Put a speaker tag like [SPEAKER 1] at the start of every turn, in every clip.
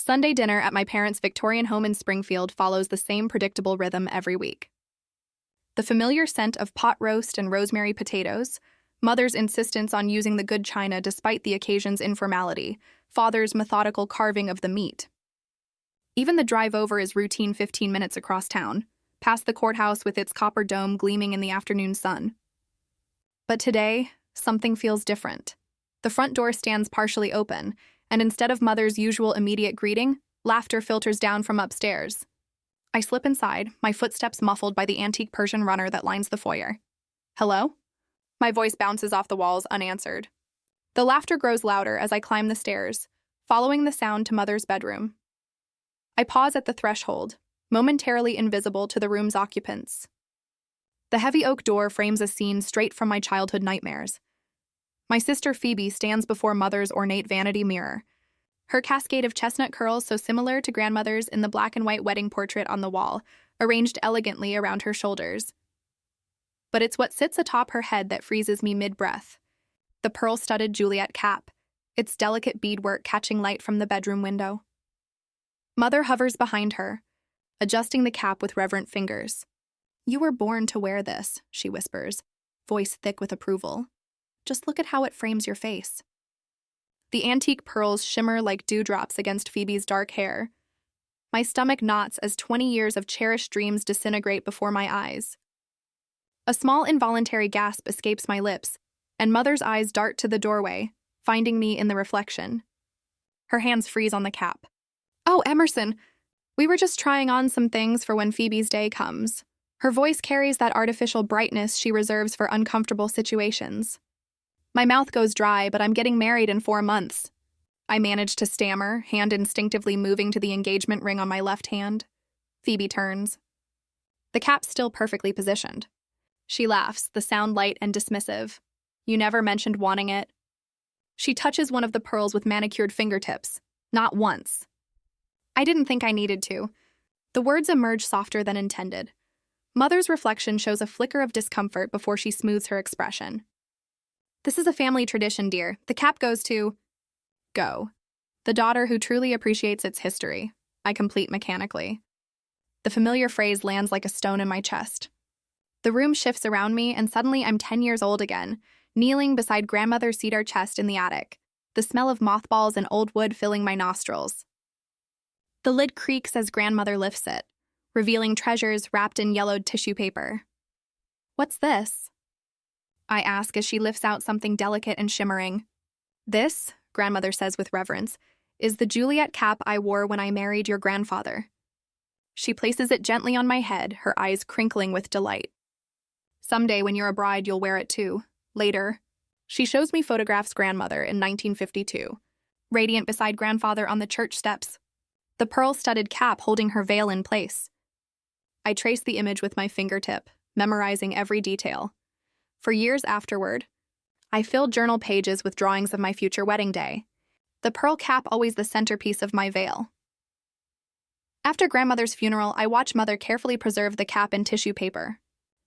[SPEAKER 1] Sunday dinner at my parents' Victorian home in Springfield follows the same predictable rhythm every week. The familiar scent of pot roast and rosemary potatoes, mother's insistence on using the good china despite the occasion's informality, father's methodical carving of the meat. Even the drive over is routine 15 minutes across town, past the courthouse with its copper dome gleaming in the afternoon sun. But today, something feels different. The front door stands partially open, and instead of mother's usual immediate greeting, laughter filters down from upstairs. I slip inside, my footsteps muffled by the antique Persian runner that lines the foyer. Hello? My voice bounces off the walls unanswered. The laughter grows louder as I climb the stairs, following the sound to mother's bedroom. I pause at the threshold, momentarily invisible to the room's occupants. The heavy oak door frames a scene straight from my childhood nightmares. My sister Phoebe stands before mother's ornate vanity mirror, her cascade of chestnut curls so similar to grandmother's in the black and white wedding portrait on the wall, arranged elegantly around her shoulders. But it's what sits atop her head that freezes me mid-breath. The pearl-studded Juliet cap, its delicate beadwork catching light from the bedroom window. Mother hovers behind her, adjusting the cap with reverent fingers. "You were born to wear this," she whispers, voice thick with approval. "Just look at how it frames your face." The antique pearls shimmer like dewdrops against Phoebe's dark hair. My stomach knots as 20 years of cherished dreams disintegrate before my eyes. A small involuntary gasp escapes my lips, and mother's eyes dart to the doorway, finding me in the reflection. Her hands freeze on the cap. "Oh, Emerson, we were just trying on some things for when Phoebe's day comes." Her voice carries that artificial brightness she reserves for uncomfortable situations. My mouth goes dry, but I'm getting married in 4 months. I manage to stammer, hand instinctively moving to the engagement ring on my left hand. Phoebe turns. The cap's still perfectly positioned. She laughs, the sound light and dismissive. "You never mentioned wanting it." She touches one of the pearls with manicured fingertips. Not once. I didn't think I needed to. The words emerge softer than intended. Mother's reflection shows a flicker of discomfort before she smooths her expression. "This is a family tradition, dear. The cap goes to..." Go. "The daughter who truly appreciates its history," I complete mechanically. The familiar phrase lands like a stone in my chest. The room shifts around me, and suddenly I'm 10 years old again, kneeling beside grandmother's cedar chest in the attic, the smell of mothballs and old wood filling my nostrils. The lid creaks as grandmother lifts it, revealing treasures wrapped in yellowed tissue paper. "What's this?" I ask as she lifts out something delicate and shimmering. "This," grandmother says with reverence, "is the Juliet cap I wore when I married your grandfather." She places it gently on my head, her eyes crinkling with delight. "Someday when you're a bride, you'll wear it too. Later." She shows me photographs grandmother in 1952, radiant beside grandfather on the church steps, the pearl-studded cap holding her veil in place. I trace the image with my fingertip, memorizing every detail. For years afterward, I filled journal pages with drawings of my future wedding day, the pearl cap always the centerpiece of my veil. After grandmother's funeral, I watch mother carefully preserve the cap in tissue paper,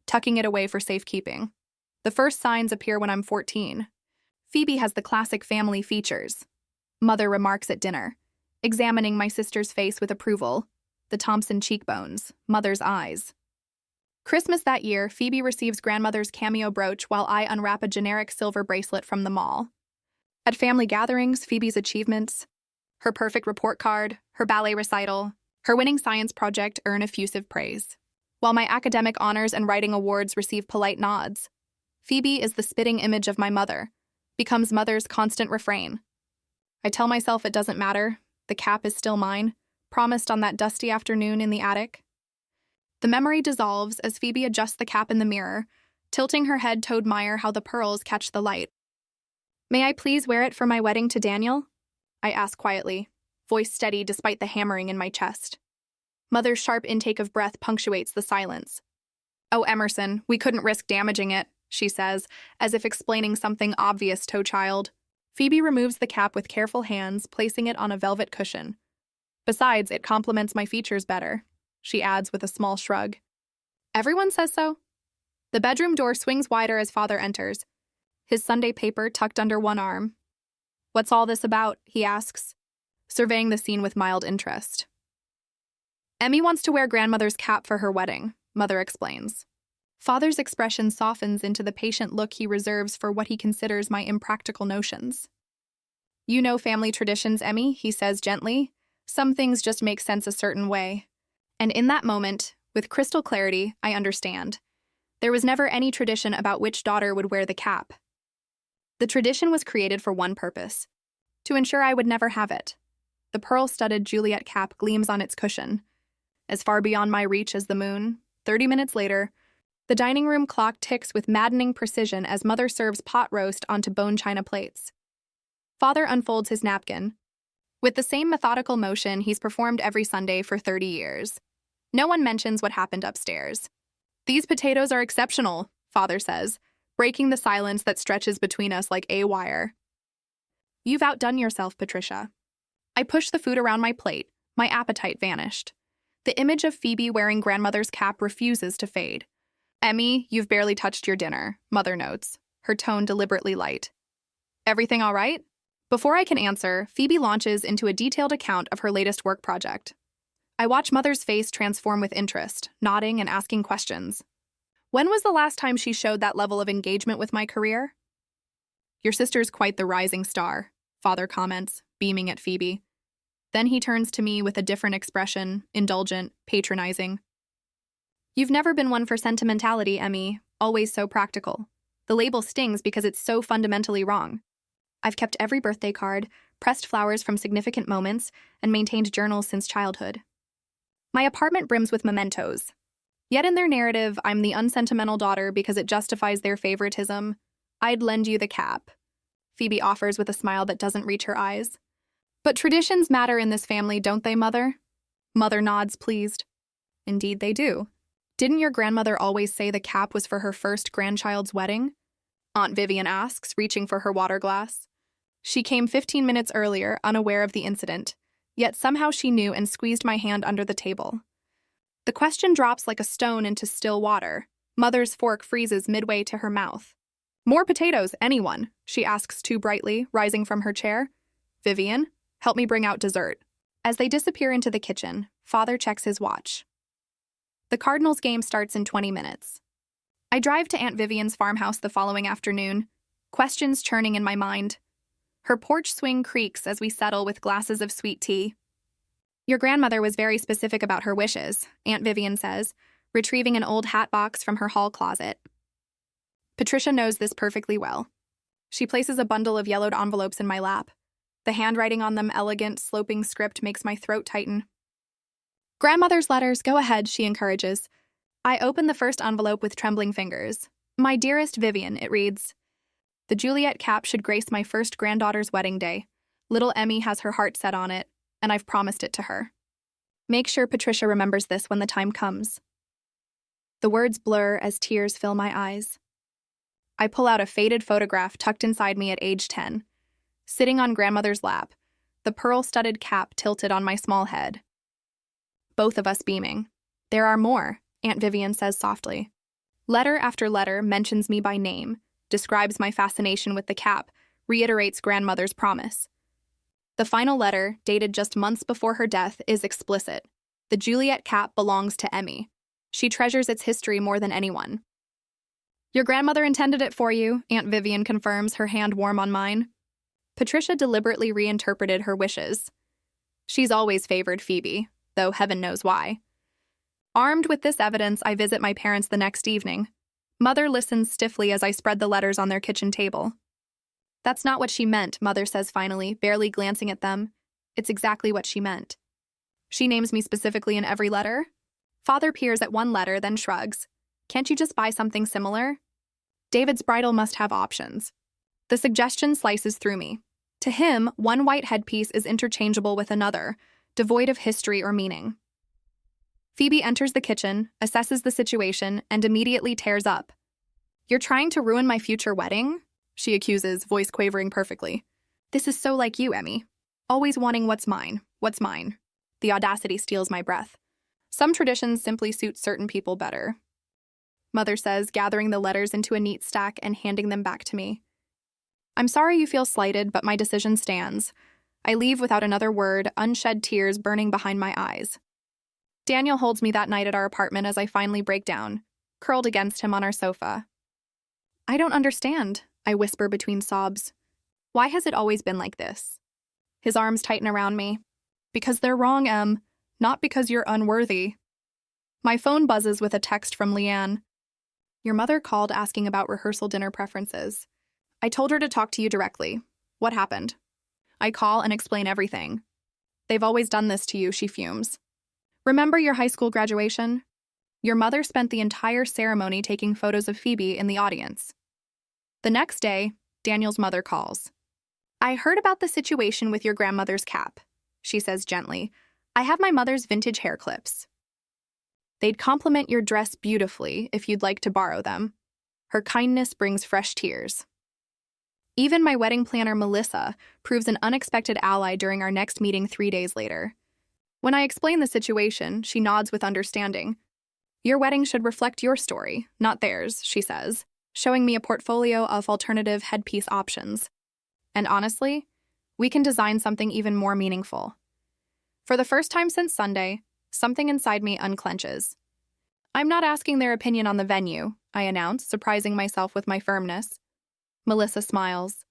[SPEAKER 1] tucking it away for safekeeping. The first signs appear when I'm 14. Phoebe has the classic family features. Mother remarks at dinner, examining my sister's face with approval, the Thompson cheekbones, mother's eyes. Christmas that year, Phoebe receives grandmother's cameo brooch while I unwrap a generic silver bracelet from the mall. At family gatherings, Phoebe's achievements, her perfect report card, her ballet recital, her winning science project earn effusive praise. While my academic honors and writing awards receive polite nods, Phoebe is the spitting image of my mother, becomes mother's constant refrain. I tell myself it doesn't matter, the cap is still mine, promised on that dusty afternoon in the attic. The memory dissolves as Phoebe adjusts the cap in the mirror, tilting her head to admire how the pearls catch the light. "May I please wear it for my wedding to Daniel?" I ask quietly, voice steady despite the hammering in my chest. Mother's sharp intake of breath punctuates the silence. "Oh, Emerson, we couldn't risk damaging it," she says, as if explaining something obvious to a child. Phoebe removes the cap with careful hands, placing it on a velvet cushion. "Besides, it complements my features better," she adds with a small shrug. "Everyone says so." The bedroom door swings wider as father enters, his Sunday paper tucked under one arm. "What's all this about?" he asks. surveying the scene with mild interest. Emmy wants to wear grandmother's cap for her wedding, Mother explains. Father's expression softens into the patient look he reserves for what he considers my impractical notions. You know family traditions, Emmy, he says gently. Some things just make sense a certain way. And in that moment, with crystal clarity, I understand. There was never any tradition about which daughter would wear the cap. The tradition was created for one purpose: to ensure I would never have it. The pearl-studded Juliet cap gleams on its cushion. As far beyond my reach as the moon, 30 minutes later, the dining room clock ticks with maddening precision as Mother serves pot roast onto bone china plates. Father unfolds his napkin. With the same methodical motion he's performed every Sunday for 30 years. No one mentions what happened upstairs. These potatoes are exceptional, Father says, breaking the silence that stretches between us like a wire. You've outdone yourself, Patricia. I push the food around my plate. My appetite vanished. The image of Phoebe wearing grandmother's cap refuses to fade. Emmy, you've barely touched your dinner, Mother notes, her tone deliberately light. Everything all right? Before I can answer, Phoebe launches into a detailed account of her latest work project. I watch Mother's face transform with interest, nodding and asking questions. When was the last time she showed that level of engagement with my career? Your sister's quite the rising star, Father comments, beaming at Phoebe. Then he turns to me with a different expression, indulgent, patronizing. You've never been one for sentimentality, Emmy, always so practical. The label stings because it's so fundamentally wrong. I've kept every birthday card, pressed flowers from significant moments, and maintained journals since childhood. My apartment brims with mementos. Yet in their narrative, I'm the unsentimental daughter because it justifies their favoritism. I'd lend you the cap, Phoebe offers with a smile that doesn't reach her eyes. But traditions matter in this family, don't they, Mother? Mother nods, pleased. Indeed they do. Didn't your grandmother always say the cap was for her first grandchild's wedding? Aunt Vivian asks, reaching for her water glass. She came 15 minutes earlier, unaware of the incident, yet somehow she knew and squeezed my hand under the table. The question drops like a stone into still water. Mother's fork freezes midway to her mouth. More potatoes, anyone? She asks too brightly, rising from her chair. Vivian, help me bring out dessert. As they disappear into the kitchen, Father checks his watch. The Cardinals game starts in 20 minutes. I drive to Aunt Vivian's farmhouse the following afternoon, questions churning in my mind. Her porch swing creaks as we settle with glasses of sweet tea. Your grandmother was very specific about her wishes, Aunt Vivian says, retrieving an old hat box from her hall closet. Patricia knows this perfectly well. She places a bundle of yellowed envelopes in my lap. The handwriting on them elegant, sloping script makes my throat tighten. Grandmother's letters, go ahead, she encourages. I open the first envelope with trembling fingers. My dearest Vivian, it reads. The Juliet cap should grace my first granddaughter's wedding day. Little Emmy has her heart set on it, and I've promised it to her. Make sure Patricia remembers this when the time comes. The words blur as tears fill my eyes. I pull out a faded photograph tucked inside me at age 10. Sitting on grandmother's lap, the pearl-studded cap tilted on my small head. Both of us beaming. There are more, Aunt Vivian says softly. Letter after letter mentions me by name, describes my fascination with the cap, reiterates grandmother's promise. The final letter, dated just months before her death, is explicit. The Juliet cap belongs to Emmy. She treasures its history more than anyone. Your grandmother intended it for you, Aunt Vivian confirms, her hand warm on mine. Patricia deliberately reinterpreted her wishes. She's always favored Phoebe, though heaven knows why. Armed with this evidence, I visit my parents the next evening. Mother listens stiffly as I spread the letters on their kitchen table. That's not what she meant, Mother says finally, barely glancing at them. It's exactly what she meant. She names me specifically in every letter. Father peers at one letter, then shrugs. Can't you just buy something similar? David's bridal must have options. The suggestion slices through me. To him, one white headpiece is interchangeable with another, devoid of history or meaning. Phoebe enters the kitchen, assesses the situation, and immediately tears up. You're trying to ruin my future wedding? She accuses, voice quavering perfectly. This is so like you, Emmy. Always wanting what's mine, what's mine. The audacity steals my breath. Some traditions simply suit certain people better. Mother says, gathering the letters into a neat stack and handing them back to me. I'm sorry you feel slighted, but my decision stands. I leave without another word, unshed tears burning behind my eyes. Daniel holds me that night at our apartment as I finally break down, curled against him on our sofa. I don't understand, I whisper between sobs. Why has it always been like this? His arms tighten around me. Because they're wrong, Em. Not because you're unworthy. My phone buzzes with a text from Leanne. Your mother called asking about rehearsal dinner preferences. I told her to talk to you directly. What happened? I call and explain everything. They've always done this to you, she fumes. Remember your high school graduation? Your mother spent the entire ceremony taking photos of Phoebe in the audience. The next day, Daniel's mother calls. I heard about the situation with your grandmother's cap, she says gently. I have my mother's vintage hair clips. They'd complement your dress beautifully if you'd like to borrow them. Her kindness brings fresh tears. Even my wedding planner, Melissa, proves an unexpected ally during our next meeting 3 days later. When I explain the situation, she nods with understanding. Your wedding should reflect your story, not theirs, she says, showing me a portfolio of alternative headpiece options. And honestly, we can design something even more meaningful. For the first time since Sunday, something inside me unclenches. I'm not asking their opinion on the venue, I announce, surprising myself with my firmness. Melissa smiles.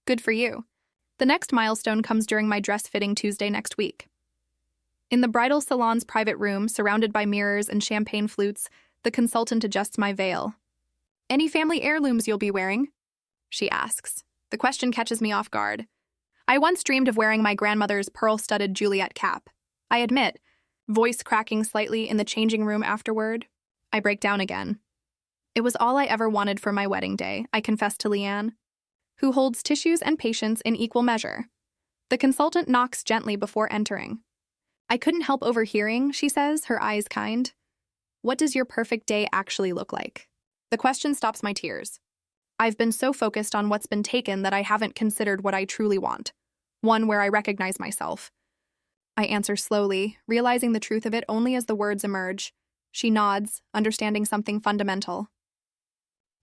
[SPEAKER 1] Good for you. The next milestone comes during my dress fitting Tuesday next week. In the bridal salon's private room, surrounded by mirrors and champagne flutes, the consultant adjusts my veil. Any family heirlooms you'll be wearing? She asks. The question catches me off guard. I once dreamed of wearing my grandmother's pearl-studded Juliet cap. I admit, voice cracking slightly in the changing room afterward. I break down again. It was all I ever wanted for my wedding day, I confess to Leanne, who holds tissues and patience in equal measure. The consultant knocks gently before entering. I couldn't help overhearing, she says, her eyes kind. What does your perfect day actually look like? The question stops my tears. I've been so focused on what's been taken that I haven't considered what I truly want. One where I recognize myself. I answer slowly, realizing the truth of it only as the words emerge. She nods, understanding something fundamental.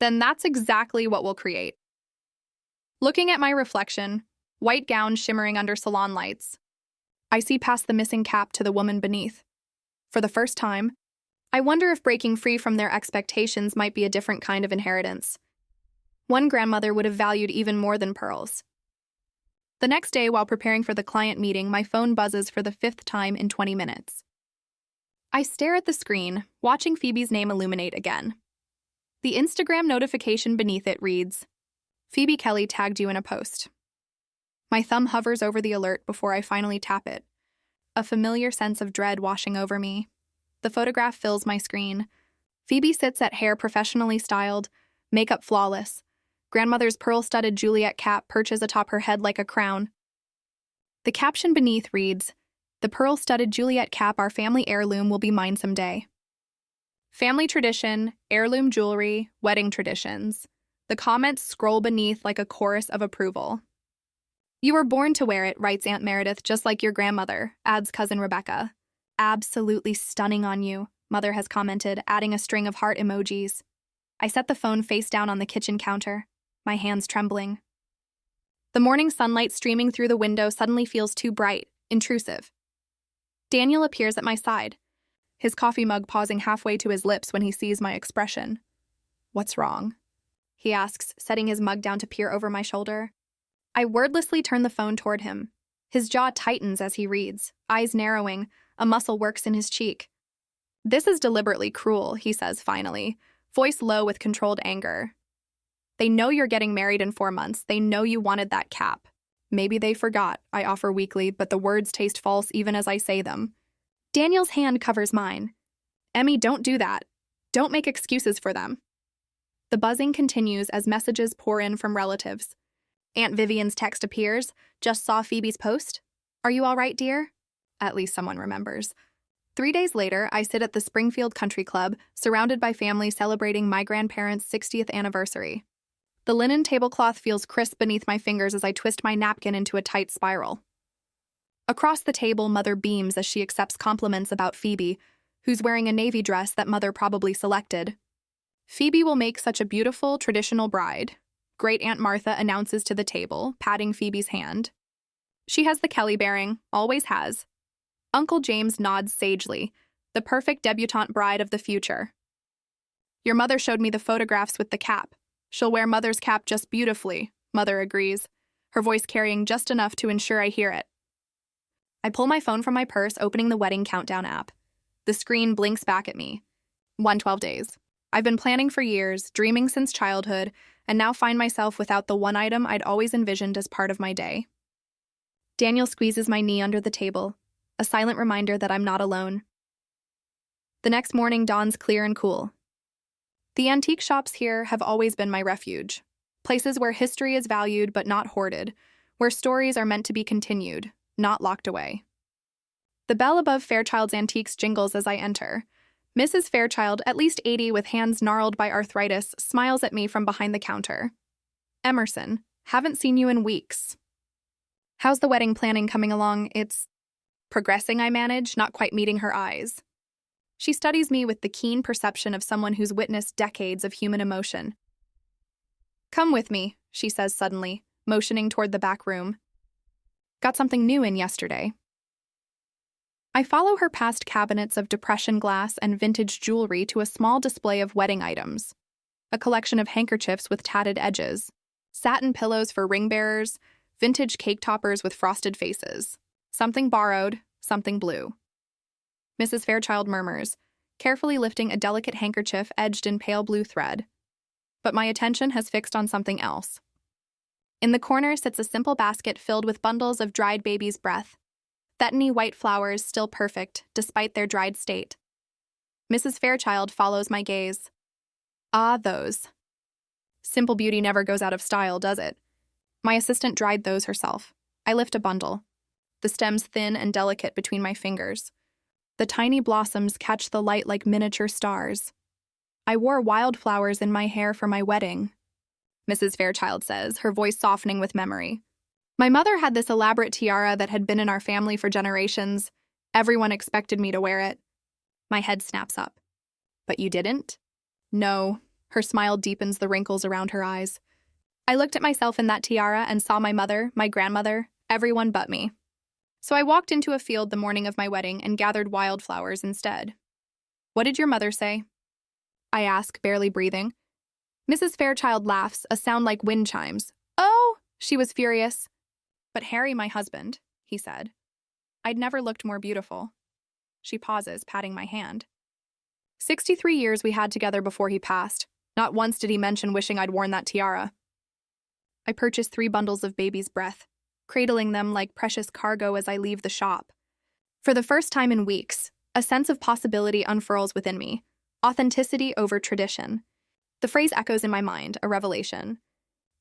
[SPEAKER 1] Then that's exactly what we'll create. Looking at my reflection, white gown shimmering under salon lights, I see past the missing cap to the woman beneath. For the first time, I wonder if breaking free from their expectations might be a different kind of inheritance. One grandmother would have valued even more than pearls. The next day, while preparing for the client meeting, my phone buzzes for the 5th time in 20 minutes. I stare at the screen, watching Phoebe's name illuminate again. The Instagram notification beneath it reads, Phoebe Kelly tagged you in a post. My thumb hovers over the alert before I finally tap it, a familiar sense of dread washing over me. The photograph fills my screen. Phoebe sits at hair professionally styled, makeup flawless. Grandmother's pearl-studded Juliet cap perches atop her head like a crown. The caption beneath reads, The pearl-studded Juliet cap, our family heirloom, will be mine someday. Family tradition, heirloom jewelry, wedding traditions. The comments scroll beneath like a chorus of approval. You were born to wear it, writes Aunt Meredith, just like your grandmother, adds cousin Rebecca. Absolutely stunning on you, Mother has commented, adding a string of heart emojis. I set the phone face down on the kitchen counter, my hands trembling. The morning sunlight streaming through the window suddenly feels too bright, intrusive. Daniel appears at my side, his coffee mug pausing halfway to his lips when he sees my expression. What's wrong? He asks, setting his mug down to peer over my shoulder. I wordlessly turn the phone toward him. His jaw tightens as he reads, eyes narrowing, a muscle works in his cheek. This is deliberately cruel, he says finally, voice low with controlled anger. They know you're getting married in 4 months. They know you wanted that cap. Maybe they forgot, I offer weakly, but the words taste false even as I say them. Daniel's hand covers mine. Emmy, don't do that. Don't make excuses for them. The buzzing continues as messages pour in from relatives. Aunt Vivian's text appears. Just saw Phoebe's post. Are you all right, dear? At least someone remembers. 3 days later, I sit at the Springfield Country Club, surrounded by family celebrating my grandparents' 60th anniversary. The linen tablecloth feels crisp beneath my fingers as I twist my napkin into a tight spiral. Across the table, Mother beams as she accepts compliments about Phoebe, who's wearing a navy dress that Mother probably selected. Phoebe will make such a beautiful, traditional bride. Great Aunt Martha announces to the table, patting Phoebe's hand. She has the Kelly bearing, always has. Uncle James nods sagely, the perfect debutante bride of the future. Your mother showed me the photographs with the cap. She'll wear Mother's cap just beautifully, Mother agrees, her voice carrying just enough to ensure I hear it. I pull my phone from my purse, opening the wedding countdown app. The screen blinks back at me. 112 days. I've been planning for years, dreaming since childhood, and now find myself without the one item I'd always envisioned as part of my day. Daniel squeezes my knee under the table, a silent reminder that I'm not alone. The next morning dawns clear and cool. The antique shops here have always been my refuge, places where history is valued but not hoarded, where stories are meant to be continued, not locked away. The bell above Fairchild's Antiques jingles as I enter. Mrs. Fairchild, at least 80 with hands gnarled by arthritis, smiles at me from behind the counter. Emerson, haven't seen you in weeks. How's the wedding planning coming along? It's progressing, I manage, not quite meeting her eyes. She studies me with the keen perception of someone who's witnessed decades of human emotion. Come with me, she says suddenly, motioning toward the back room. Got something new in yesterday. I follow her past cabinets of depression glass and vintage jewelry to a small display of wedding items. A collection of handkerchiefs with tatted edges, satin pillows for ring bearers, vintage cake toppers with frosted faces. Something borrowed, something blue. Mrs. Fairchild murmurs, carefully lifting a delicate handkerchief edged in pale blue thread. But my attention has fixed on something else. In the corner sits a simple basket filled with bundles of dried baby's breath. Satiny white flowers still perfect, despite their dried state. Mrs. Fairchild follows my gaze. Ah, those. Simple beauty never goes out of style, does it? My assistant dried those herself. I lift a bundle. The stems thin and delicate between my fingers. The tiny blossoms catch the light like miniature stars. I wore wildflowers in my hair for my wedding, Mrs. Fairchild says, her voice softening with memory. My mother had this elaborate tiara that had been in our family for generations. Everyone expected me to wear it. My head snaps up. But you didn't? No. Her smile deepens the wrinkles around her eyes. I looked at myself in that tiara and saw my mother, my grandmother, everyone but me. So I walked into a field the morning of my wedding and gathered wildflowers instead. What did your mother say? I ask, barely breathing. Mrs. Fairchild laughs, a sound like wind chimes. Oh, she was furious. But Harry, my husband, he said. I'd never looked more beautiful. She pauses, patting my hand. 63 years we had together before he passed. Not once did he mention wishing I'd worn that tiara. I purchased 3 bundles of baby's breath, cradling them like precious cargo as I leave the shop. For the first time in weeks, a sense of possibility unfurls within me. Authenticity over tradition. The phrase echoes in my mind, a revelation.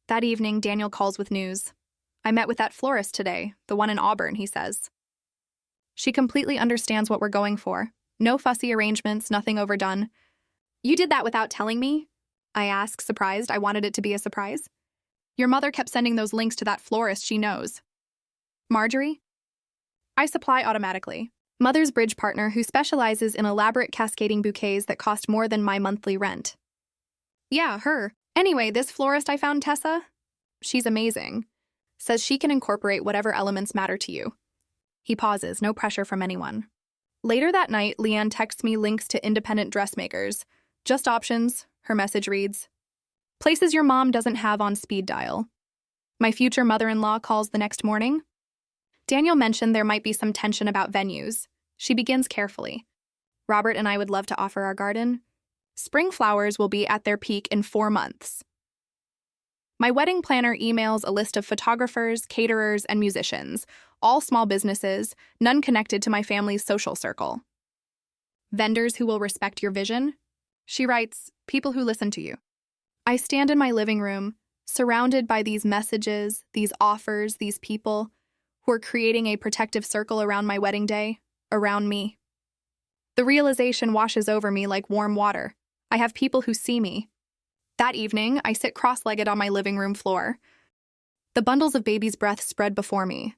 [SPEAKER 1] That evening, Daniel calls with news. I met with that florist today, the one in Auburn, he says. She completely understands what we're going for. No fussy arrangements, nothing overdone. You did that without telling me? I ask, surprised. I wanted it to be a surprise. Your mother kept sending those links to that florist she knows. Marjorie? I supply automatically. Mother's bridge partner who specializes in elaborate cascading bouquets that cost more than my monthly rent. Yeah, her. Anyway, this florist I found, Tessa? She's amazing. Says she can incorporate whatever elements matter to you. He pauses, no pressure from anyone. Later that night, Leanne texts me links to independent dressmakers. Just options, her message reads. Places your mom doesn't have on speed dial. My future mother-in-law calls the next morning. Daniel mentioned there might be some tension about venues. She begins carefully. Robert and I would love to offer our garden. Spring flowers will be at their peak in 4 months. My wedding planner emails a list of photographers, caterers, and musicians, all small businesses, none connected to my family's social circle. Vendors who will respect your vision? She writes, people who listen to you. I stand in my living room, surrounded by these messages, these offers, these people who are creating a protective circle around my wedding day, around me. The realization washes over me like warm water. I have people who see me. That evening, I sit cross-legged on my living room floor. The bundles of baby's breath spread before me.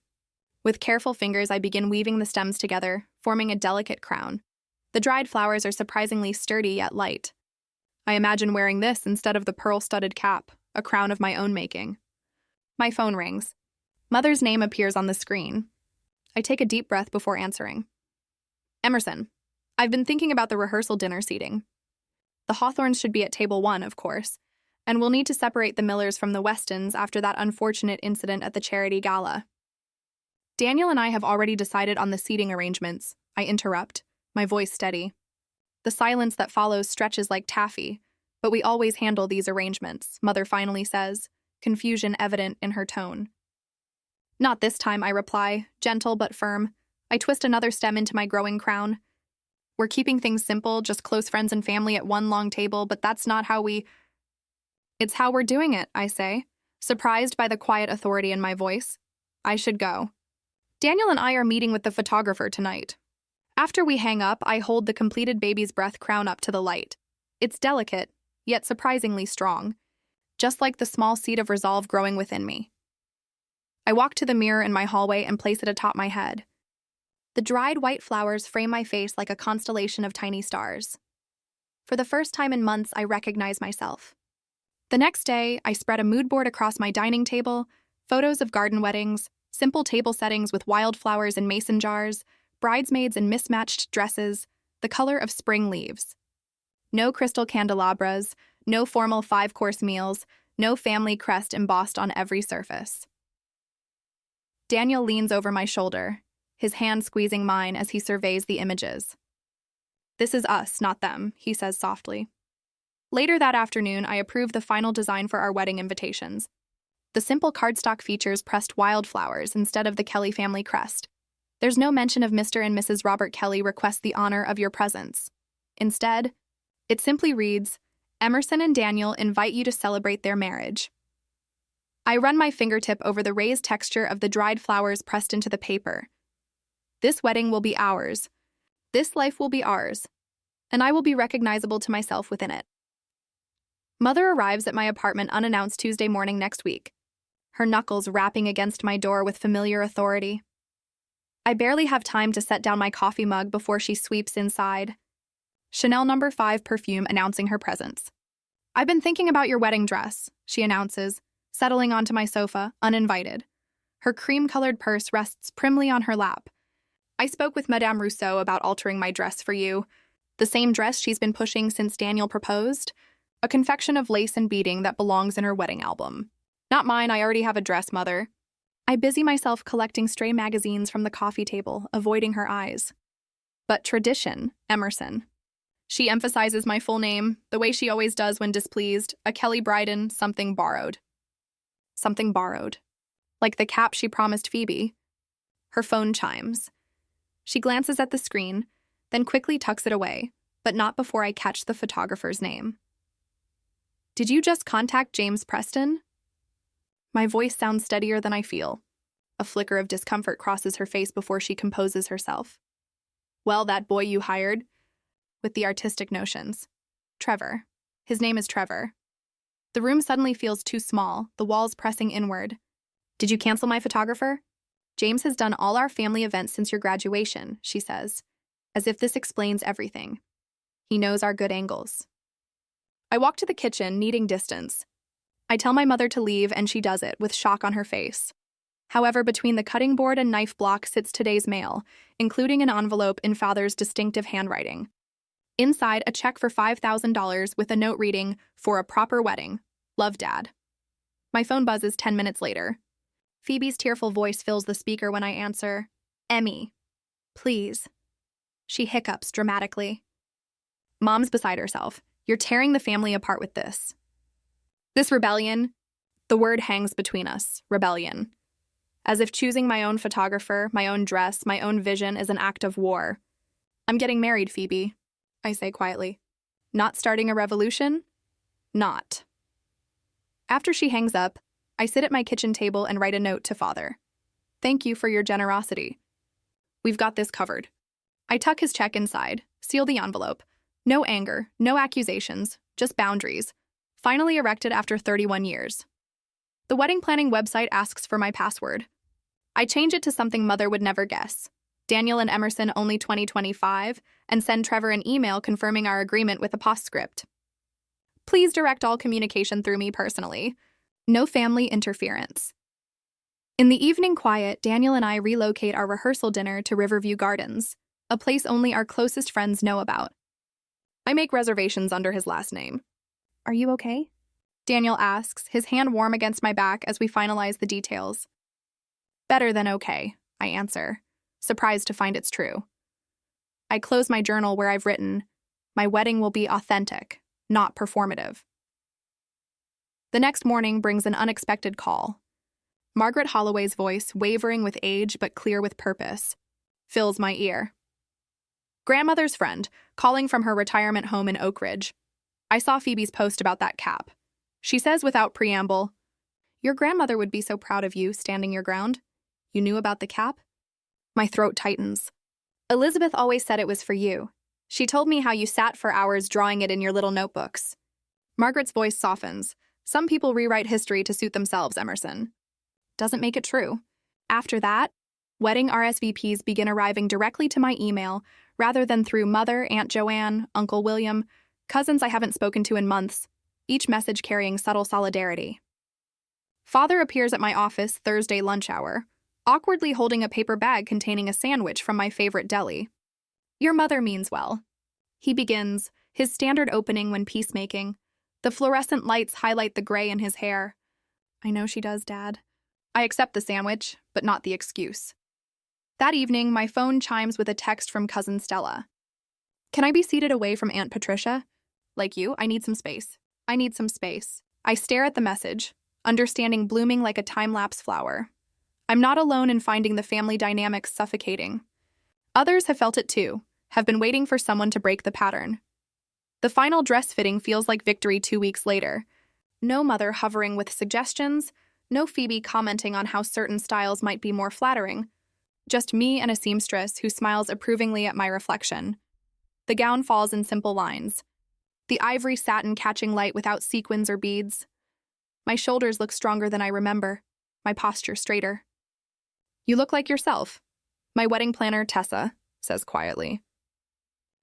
[SPEAKER 1] With careful fingers, I begin weaving the stems together, forming a delicate crown. The dried flowers are surprisingly sturdy yet light. I imagine wearing this instead of the pearl-studded cap, a crown of my own making. My phone rings. Mother's name appears on the screen. I take a deep breath before answering. Emerson, I've been thinking about the rehearsal dinner seating. The Hawthorns should be at table 1, of course, and we'll need to separate the Millers from the Westons after that unfortunate incident at the charity gala. Daniel and I have already decided on the seating arrangements, I interrupt, my voice steady. The silence that follows stretches like taffy, but we always handle these arrangements, Mother finally says, confusion evident in her tone. Not this time, I reply, gentle but firm. I twist another stem into my growing crown. We're keeping things simple, just close friends and family at one long table, but that's not how we... It's how we're doing it, I say, surprised by the quiet authority in my voice. I should go. Daniel and I are meeting with the photographer tonight. After we hang up, I hold the completed baby's breath crown up to the light. It's delicate, yet surprisingly strong, just like the small seed of resolve growing within me. I walk to the mirror in my hallway and place it atop my head. The dried white flowers frame my face like a constellation of tiny stars. For the first time in months, I recognize myself. The next day, I spread a mood board across my dining table, photos of garden weddings, simple table settings with wildflowers in mason jars, bridesmaids in mismatched dresses, the color of spring leaves. No crystal candelabras, no formal 5-course meals, no family crest embossed on every surface. Daniel leans over my shoulder, his hand squeezing mine as he surveys the images. This is us, not them, he says softly. Later that afternoon, I approve the final design for our wedding invitations. The simple cardstock features pressed wildflowers instead of the Kelly family crest. There's no mention of Mr. and Mrs. Robert Kelly request the honor of your presence. Instead, it simply reads, Emerson and Daniel invite you to celebrate their marriage. I run my fingertip over the raised texture of the dried flowers pressed into the paper. This wedding will be ours. This life will be ours. And I will be recognizable to myself within it. Mother arrives at my apartment unannounced Tuesday morning next week, her knuckles rapping against my door with familiar authority. I barely have time to set down my coffee mug before she sweeps inside. Chanel No. 5 perfume announcing her presence. I've been thinking about your wedding dress, she announces, settling onto my sofa, uninvited. Her cream-colored purse rests primly on her lap. I spoke with Madame Rousseau about altering my dress for you. The same dress she's been pushing since Daniel proposed. A confection of lace and beading that belongs in her wedding album. Not mine, I already have a dress, Mother. I busy myself collecting stray magazines from the coffee table, avoiding her eyes. But tradition, Emerson. She emphasizes my full name, the way she always does when displeased, a Kelly Bryden, something borrowed. Something borrowed. Like the cap she promised Phoebe. Her phone chimes. She glances at the screen, then quickly tucks it away, but not before I catch the photographer's name. Did you just contact James Preston? My voice sounds steadier than I feel. A flicker of discomfort crosses her face before she composes herself. Well, that boy you hired, with the artistic notions. Trevor. His name is Trevor. The room suddenly feels too small, the walls pressing inward. Did you cancel my photographer? James has done all our family events since your graduation, she says, as if this explains everything. He knows our good angles. I walk to the kitchen, needing distance. I tell my mother to leave, and she does it, with shock on her face. However, between the cutting board and knife block sits today's mail, including an envelope in Father's distinctive handwriting. Inside, a check for $5,000 with a note reading, "For a proper wedding. Love, Dad." My phone buzzes 10 minutes later. Phoebe's tearful voice fills the speaker when I answer, "Emmy, please." She hiccups dramatically. Mom's beside herself. You're tearing the family apart with this. This rebellion, the word hangs between us, rebellion. As if choosing my own photographer, my own dress, my own vision is an act of war. I'm getting married, Phoebe, I say quietly. Not starting a revolution? Not. After she hangs up, I sit at my kitchen table and write a note to Father. Thank you for your generosity. We've got this covered. I tuck his check inside, seal the envelope. No anger, no accusations, just boundaries, finally erected after 31 years. The wedding planning website asks for my password. I change it to something Mother would never guess. Daniel and Emerson only 2025, and send Trevor an email confirming our agreement with a postscript. Please direct all communication through me personally. No family interference. In the evening quiet, Daniel and I relocate our rehearsal dinner to Riverview Gardens, a place only our closest friends know about. I make reservations under his last name. Are you okay? Daniel asks, his hand warm against my back as we finalize the details. Better than okay, I answer, surprised to find it's true. I close my journal where I've written, my wedding will be authentic, not performative. The next morning brings an unexpected call. Margaret Holloway's voice, wavering with age but clear with purpose, fills my ear. Grandmother's friend, calling from her retirement home in Oak Ridge. I saw Phoebe's post about that cap. She says without preamble, "Your grandmother would be so proud of you, standing your ground. You knew about the cap?" My throat tightens. Elizabeth always said it was for you. She told me how you sat for hours drawing it in your little notebooks. Margaret's voice softens. Some people rewrite history to suit themselves, Emerson. Doesn't make it true. After that, wedding RSVPs begin arriving directly to my email rather than through Mother, Aunt Joanne, Uncle William, cousins I haven't spoken to in months, each message carrying subtle solidarity. Father appears at my office Thursday lunch hour, awkwardly holding a paper bag containing a sandwich from my favorite deli. Your mother means well. He begins, his standard opening when peacemaking. The fluorescent lights highlight the gray in his hair. I know she does, Dad. I accept the sandwich, but not the excuse. That evening, my phone chimes with a text from cousin Stella. Can I be seated away from Aunt Patricia? Like you, I need some space. I need some space. I stare at the message, understanding blooming like a time-lapse flower. I'm not alone in finding the family dynamics suffocating. Others have felt it too, have been waiting for someone to break the pattern. The final dress fitting feels like victory 2 weeks later. No mother hovering with suggestions, no Phoebe commenting on how certain styles might be more flattering. Just me and a seamstress who smiles approvingly at my reflection. The gown falls in simple lines. The ivory satin catching light without sequins or beads. My shoulders look stronger than I remember, my posture straighter. You look like yourself, my wedding planner, Tessa, says quietly.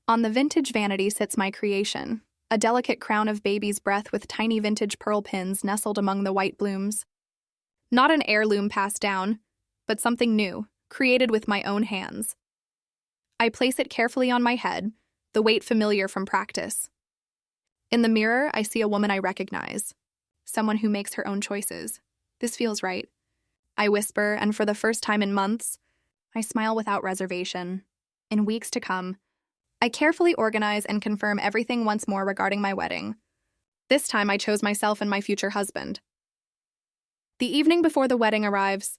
[SPEAKER 1] On the vintage vanity sits my creation, a delicate crown of baby's breath with tiny vintage pearl pins nestled among the white blooms. Not an heirloom passed down, but something new, created with my own hands. I place it carefully on my head, the weight familiar from practice. In the mirror, I see a woman I recognize, someone who makes her own choices. This feels right. I whisper, and for the first time in months, I smile without reservation. In weeks to come, I carefully organize and confirm everything once more regarding my wedding. This time I chose myself and my future husband. The evening before the wedding arrives,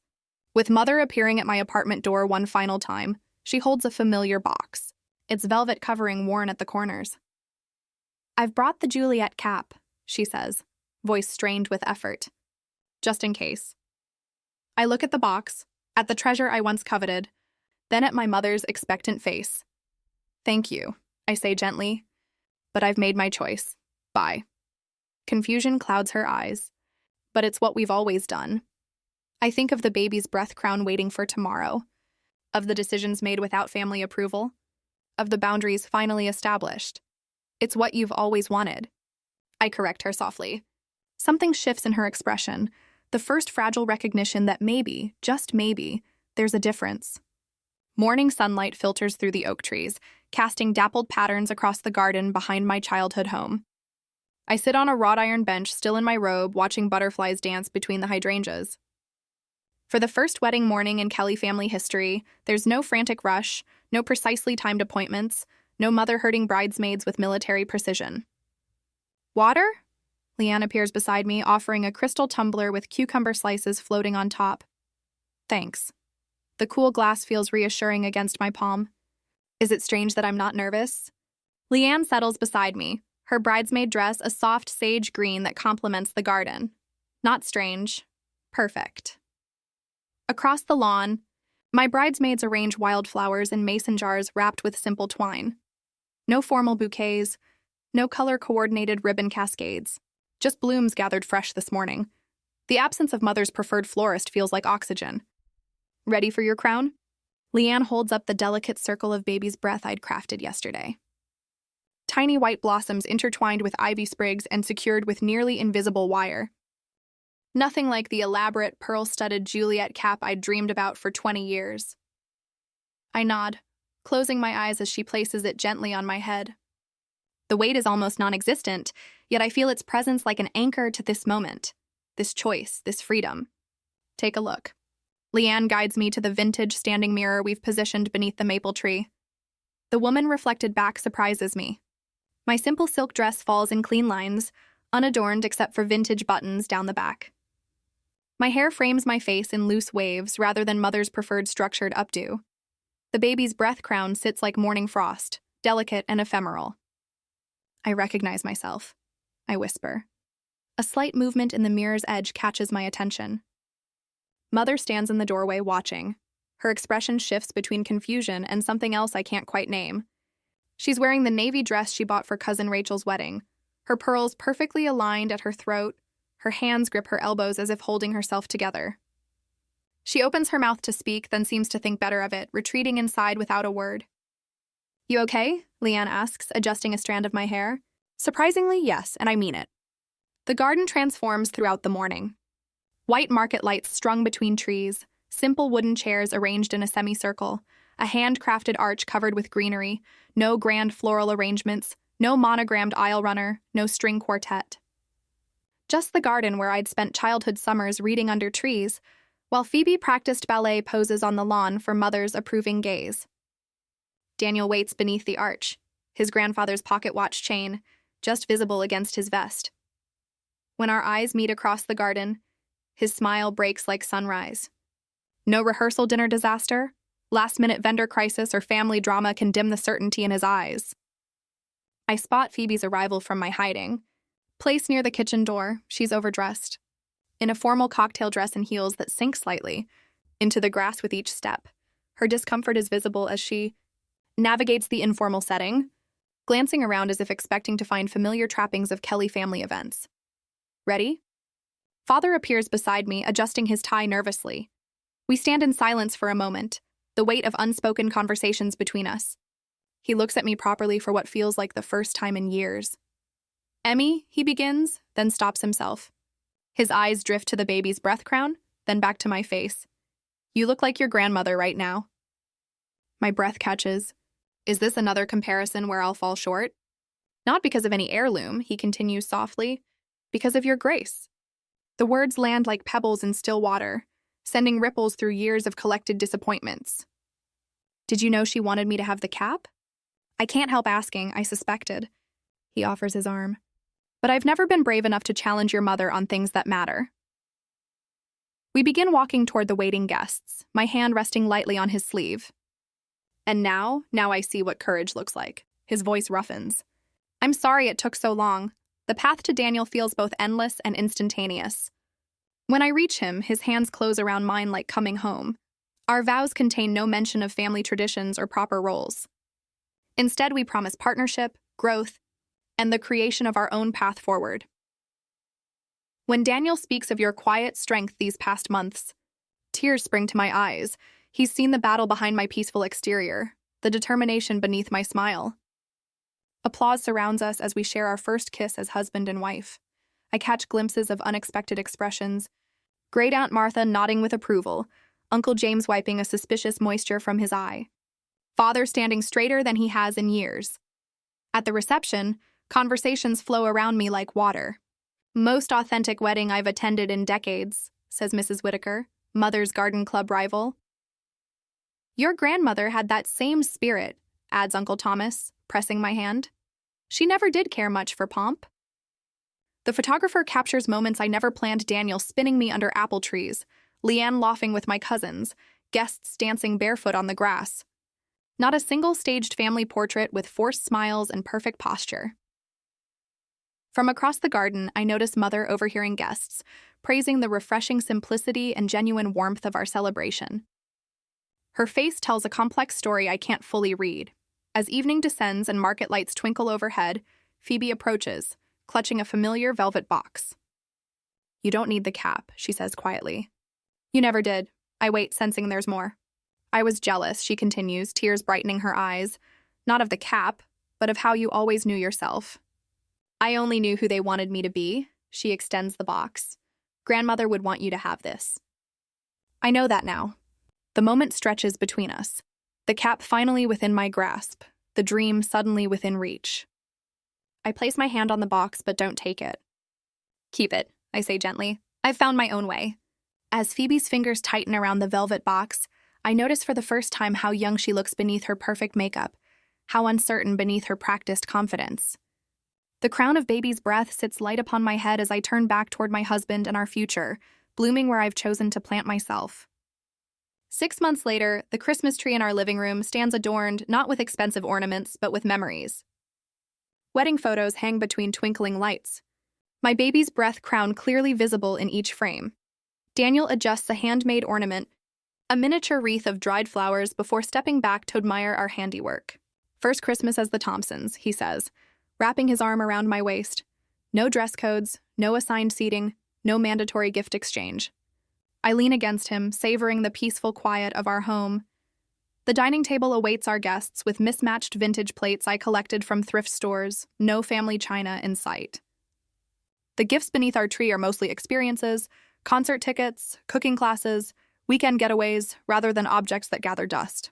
[SPEAKER 1] with Mother appearing at my apartment door one final time, she holds a familiar box, its velvet covering worn at the corners. I've brought the Juliet cap, she says, voice strained with effort. Just in case. I look at the box, at the treasure I once coveted, then at my mother's expectant face. Thank you, I say gently, but I've made my choice. Bye. Confusion clouds her eyes, but it's what we've always done. I think of the baby's breath crown waiting for tomorrow, of the decisions made without family approval, of the boundaries finally established. It's what you've always wanted. I correct her softly. Something shifts in her expression, the first fragile recognition that maybe, just maybe, there's a difference. Morning sunlight filters through the oak trees, casting dappled patterns across the garden behind my childhood home. I sit on a wrought iron bench, still in my robe, watching butterflies dance between the hydrangeas. For the first wedding morning in Kelly family history, there's no frantic rush, no precisely timed appointments, no mother herding bridesmaids with military precision. Water? Leanne appears beside me, offering a crystal tumbler with cucumber slices floating on top. Thanks. The cool glass feels reassuring against my palm. Is it strange that I'm not nervous? Leanne settles beside me, her bridesmaid dress a soft sage green that complements the garden. Not strange. Perfect. Across the lawn, my bridesmaids arrange wildflowers in mason jars wrapped with simple twine. No formal bouquets, no color-coordinated ribbon cascades, just blooms gathered fresh this morning. The absence of Mother's preferred florist feels like oxygen. Ready for your crown? Leanne holds up the delicate circle of baby's breath I'd crafted yesterday. Tiny white blossoms intertwined with ivy sprigs and secured with nearly invisible wire. Nothing like the elaborate, pearl-studded Juliet cap I'd dreamed about for 20 years. I nod, closing my eyes as she places it gently on my head. The weight is almost non-existent, yet I feel its presence like an anchor to this moment, this choice, this freedom. Take a look. Leanne guides me to the vintage standing mirror we've positioned beneath the maple tree. The woman reflected back surprises me. My simple silk dress falls in clean lines, unadorned except for vintage buttons down the back. My hair frames my face in loose waves rather than mother's preferred structured updo. The baby's breath crown sits like morning frost, delicate and ephemeral. I recognize myself. I whisper. A slight movement in the mirror's edge catches my attention. Mother stands in the doorway watching. Her expression shifts between confusion and something else I can't quite name. She's wearing the navy dress she bought for cousin Rachel's wedding, her pearls perfectly aligned at her throat, her hands grip her elbows as if holding herself together. She opens her mouth to speak, then seems to think better of it, retreating inside without a word. "You okay?" Leanne asks, adjusting a strand of my hair. Surprisingly, yes, and I mean it. The garden transforms throughout the morning. White market lights strung between trees, simple wooden chairs arranged in a semicircle, a handcrafted arch covered with greenery, no grand floral arrangements, no monogrammed aisle runner, no string quartet. Just the garden where I'd spent childhood summers reading under trees, while Phoebe practiced ballet poses on the lawn for Mother's approving gaze. Daniel waits beneath the arch, his grandfather's pocket watch chain, just visible against his vest. When our eyes meet across the garden, his smile breaks like sunrise. No rehearsal dinner disaster, last-minute vendor crisis, or family drama can dim the certainty in his eyes. I spot Phoebe's arrival from my hiding. Placed near the kitchen door, she's overdressed. In a formal cocktail dress and heels that sink slightly into the grass with each step. Her discomfort is visible as she navigates the informal setting, glancing around as if expecting to find familiar trappings of Kelly family events. Ready? Father appears beside me, adjusting his tie nervously. We stand in silence for a moment, the weight of unspoken conversations between us. He looks at me properly for what feels like the first time in years. "Emmy," he begins, then stops himself. His eyes drift to the baby's breath crown, then back to my face. "You look like your grandmother right now." My breath catches. Is this another comparison where I'll fall short? "Not because of any heirloom," he continues softly, "because of your grace." The words land like pebbles in still water, sending ripples through years of collected disappointments. "Did you know she wanted me to have the cap?" I can't help asking, I suspected. He offers his arm. "But I've never been brave enough to challenge your mother on things that matter." We begin walking toward the waiting guests, my hand resting lightly on his sleeve. "And now I see what courage looks like." His voice roughens. "I'm sorry it took so long. The path to Daniel feels both endless and instantaneous. When I reach him, his hands close around mine like coming home. Our vows contain no mention of family traditions or proper roles. Instead, we promise partnership, growth, and the creation of our own path forward. When Daniel speaks of your quiet strength these past months, tears spring to my eyes. He's seen the battle behind my peaceful exterior, the determination beneath my smile. Applause surrounds us as we share our first kiss as husband and wife. I catch glimpses of unexpected expressions. Great Aunt Martha nodding with approval, Uncle James wiping a suspicious moisture from his eye. Father standing straighter than he has in years. At the reception, conversations flow around me like water. "Most authentic wedding I've attended in decades," says Mrs. Whitaker, Mother's garden club rival. "Your grandmother had that same spirit," adds Uncle Thomas, pressing my hand. "She never did care much for pomp." The photographer captures moments I never planned, Daniel spinning me under apple trees, Leanne laughing with my cousins, guests dancing barefoot on the grass. Not a single staged family portrait with forced smiles and perfect posture. From across the garden, I notice Mother overhearing guests, praising the refreshing simplicity and genuine warmth of our celebration. Her face tells a complex story I can't fully read. As evening descends and market lights twinkle overhead, Phoebe approaches, clutching a familiar velvet box. "You don't need the cap," she says quietly. "You never did." I wait, sensing there's more. "I was jealous," she continues, tears brightening her eyes. "Not of the cap, but of how you always knew yourself." "I only knew who they wanted me to be." She extends the box. Grandmother would want you to have this. I know that now. The moment stretches between us. The cap finally within my grasp, the dream suddenly within reach. I place my hand on the box but don't take it. Keep it, I say gently. I've found my own way. As Phoebe's fingers tighten around the velvet box, I notice for the first time how young she looks beneath her perfect makeup, how uncertain beneath her practiced confidence. The crown of baby's breath sits light upon my head as I turn back toward my husband and our future, blooming where I've chosen to plant myself. 6 months later, the Christmas tree in our living room stands adorned not with expensive ornaments, but with memories. Wedding photos hang between twinkling lights. My baby's breath crown clearly visible in each frame. Daniel adjusts a handmade ornament, a miniature wreath of dried flowers, before stepping back to admire our handiwork. First Christmas as the Thompsons, he says, wrapping his arm around my waist. No dress codes, no assigned seating, no mandatory gift exchange. I lean against him, savoring the peaceful quiet of our home. The dining table awaits our guests with mismatched vintage plates I collected from thrift stores, no family china in sight. The gifts beneath our tree are mostly experiences, concert tickets, cooking classes, weekend getaways, rather than objects that gather dust.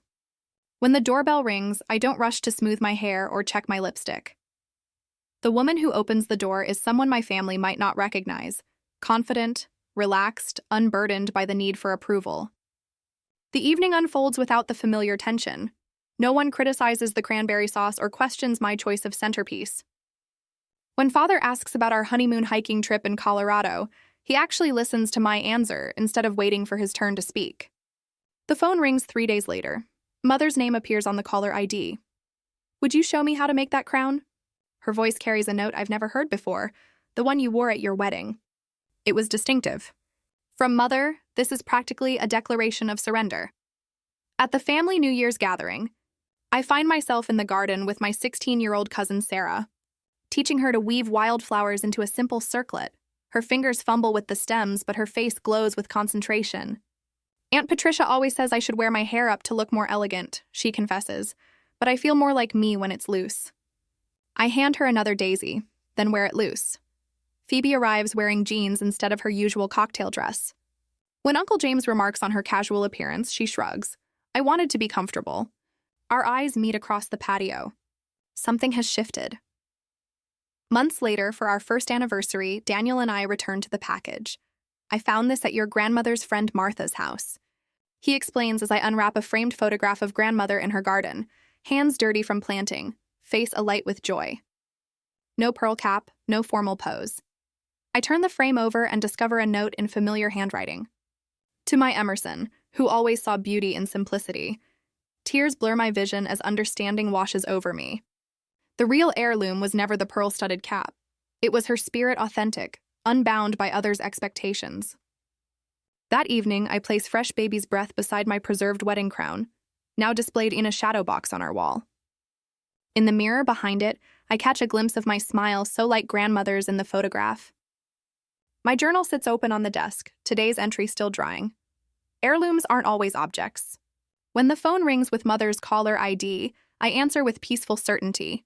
[SPEAKER 1] When the doorbell rings, I don't rush to smooth my hair or check my lipstick. The woman who opens the door is someone my family might not recognize, confident, relaxed, unburdened by the need for approval. The evening unfolds without the familiar tension. No one criticizes the cranberry sauce or questions my choice of centerpiece. When Father asks about our honeymoon hiking trip in Colorado, he actually listens to my answer instead of waiting for his turn to speak. The phone rings 3 days later. Mother's name appears on the caller ID. "Would you show me how to make that crown?" Her voice carries a note I've never heard before, the one you wore at your wedding. It was distinctive. From Mother, this is practically a declaration of surrender. At the family New Year's gathering, I find myself in the garden with my 16-year-old cousin Sarah, teaching her to weave wildflowers into a simple circlet. Her fingers fumble with the stems, but her face glows with concentration. Aunt Patricia always says I should wear my hair up to look more elegant, she confesses, but I feel more like me when it's loose. I hand her another daisy, then wear it loose. Phoebe arrives wearing jeans instead of her usual cocktail dress. When Uncle James remarks on her casual appearance, she shrugs. I wanted to be comfortable. Our eyes meet across the patio. Something has shifted. Months later, for our first anniversary, Daniel and I return to the package. "I found this at your grandmother's friend Martha's house," he explains as I unwrap a framed photograph of grandmother in her garden, hands dirty from planting, face alight with joy. No pearl cap, no formal pose. I turn the frame over and discover a note in familiar handwriting. To my Emerson, who always saw beauty in simplicity. Tears blur my vision as understanding washes over me. The real heirloom was never the pearl-studded cap. It was her spirit authentic, unbound by others' expectations. That evening, I place fresh baby's breath beside my preserved wedding crown, now displayed in a shadow box on our wall. In the mirror behind it, I catch a glimpse of my smile so like grandmother's in the photograph. My journal sits open on the desk, today's entry still drying. Heirlooms aren't always objects. When the phone rings with Mother's caller ID, I answer with peaceful certainty.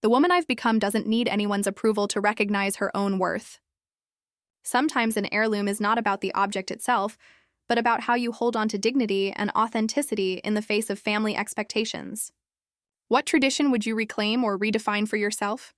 [SPEAKER 1] The woman I've become doesn't need anyone's approval to recognize her own worth. Sometimes an heirloom is not about the object itself, but about how you hold on to dignity and authenticity in the face of family expectations. What tradition would you reclaim or redefine for yourself?